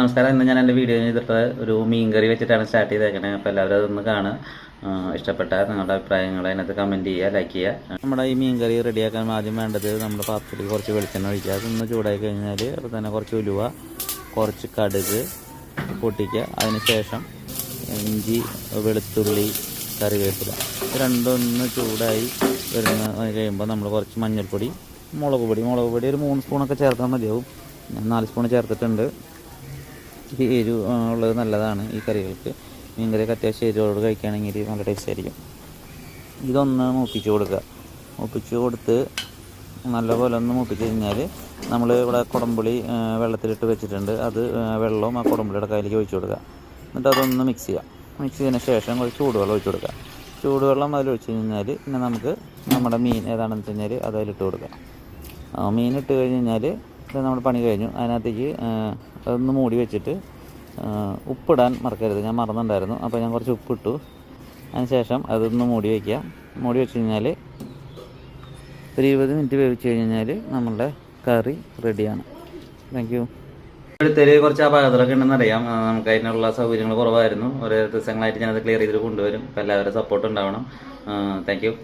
നമസ്കാരം. ഇന്ന് ഞാൻ എൻ്റെ വീഡിയോ ചെയ്തിട്ട് ഒരു മീൻ കറി വെച്ചിട്ടാണ് സ്റ്റാർട്ട് ചെയ്തേക്കണേ. അപ്പോൾ എല്ലാവരും അതൊന്ന് കാണുക. ഇഷ്ടപ്പെട്ടാൽ നിങ്ങളുടെ അഭിപ്രായങ്ങൾ അതിനകത്ത് കമൻറ്റ് ചെയ്യുക, ലൈക്ക് ചെയ്യുക. നമ്മുടെ ഈ മീൻ കറി റെഡിയാക്കാൻ ആദ്യം വേണ്ടത് നമ്മുടെ പാത്രത്തിൽ കുറച്ച് വെളിച്ചെണ്ണ ഒഴിക്കുക. അതൊന്ന് ചൂടായി കഴിഞ്ഞാൽ അപ്പോൾ തന്നെ കുറച്ച് ഉലുവ, കുറച്ച് കടുക് പൊട്ടിക്കുക. അതിന് ശേഷം ഇഞ്ചി, വെളുത്തുള്ളി, കറിവേപ്പില രണ്ടൊന്ന് ചൂടായി വരുന്ന കഴിയുമ്പോൾ നമ്മൾ കുറച്ച് മഞ്ഞൾപ്പൊടി, മുളക് പൊടി ഒരു 3 സ്പൂണൊക്കെ ചേർത്താൽ മതിയാവും. ഞാൻ 4 സ്പൂൺ ചേർത്തിട്ടുണ്ട്. ഈ എരിവ് ഉള്ളത് നല്ലതാണ് ഈ കറികൾക്ക്. മീൻ കറിയൊക്കെ അത്യാവശ്യം എരിവോട് കഴിക്കുകയാണെങ്കിൽ നല്ല ടേസ്റ്റ് ആയിരിക്കും. ഇതൊന്ന് മൂപ്പിച്ച് കൊടുക്കുക. മൂപ്പിച്ച് കൊടുത്ത് നല്ലപോലെ ഒന്ന് മൂപ്പിച്ച് കഴിഞ്ഞാൽ നമ്മൾ ഇവിടെ കുടംപുളി വെള്ളത്തിലിട്ട് വെച്ചിട്ടുണ്ട്. അത് വെള്ളവും ആ കുടംപുളിയുടെ കയ്യിലേക്ക് ഒഴിച്ചു കൊടുക്കുക. എന്നിട്ട് അതൊന്ന് മിക്സ് ചെയ്യുക. മിക്സ് ചെയ്തതിന് ശേഷം കുറച്ച് ചൂടുവെള്ളം ഒഴിച്ചു കൊടുക്കുക. ചൂടുവെള്ളം അതിലൊഴിച്ച് കഴിഞ്ഞാൽ പിന്നെ നമുക്ക് നമ്മുടെ മീൻ ഏതാണെന്ന് വെച്ച് കഴിഞ്ഞാൽ അത് അതിലിട്ട് കൊടുക്കുക. മീൻ ഇട്ട് കഴിഞ്ഞ് കഴിഞ്ഞാൽ ഇത് നമ്മുടെ പണി കഴിഞ്ഞു. അതിനകത്തേക്ക് അതൊന്ന് മൂടി വെച്ചിട്ട് ഉപ്പിടാൻ മറക്കരുത്. ഞാൻ മറന്നിട്ടുണ്ടായിരുന്നു, അപ്പോൾ ഞാൻ കുറച്ച് ഉപ്പിട്ടു. അതിന് ശേഷം അതൊന്ന് മൂടി വയ്ക്കുക. മൂടി വെച്ച് കഴിഞ്ഞാൽ ഒരു 20 മിനിറ്റ് വേവിച്ച് കഴിഞ്ഞാൽ നമ്മളുടെ കറി റെഡിയാണ്. Thank you. ഇവിടുത്തെ കുറച്ച് അപാകതകളൊക്കെ ഉണ്ടെന്നറിയാം. നമുക്ക് അതിനുള്ള സൗകര്യങ്ങൾ കുറവായിരുന്നു. ഓരോ ദിവസങ്ങളായിട്ട് ഞാനത് ക്ലിയർ ചെയ്തിട്ട് കൊണ്ടുവരും. അപ്പോൾ എല്ലാവരും സപ്പോർട്ട് ഉണ്ടാവണം. Thank you.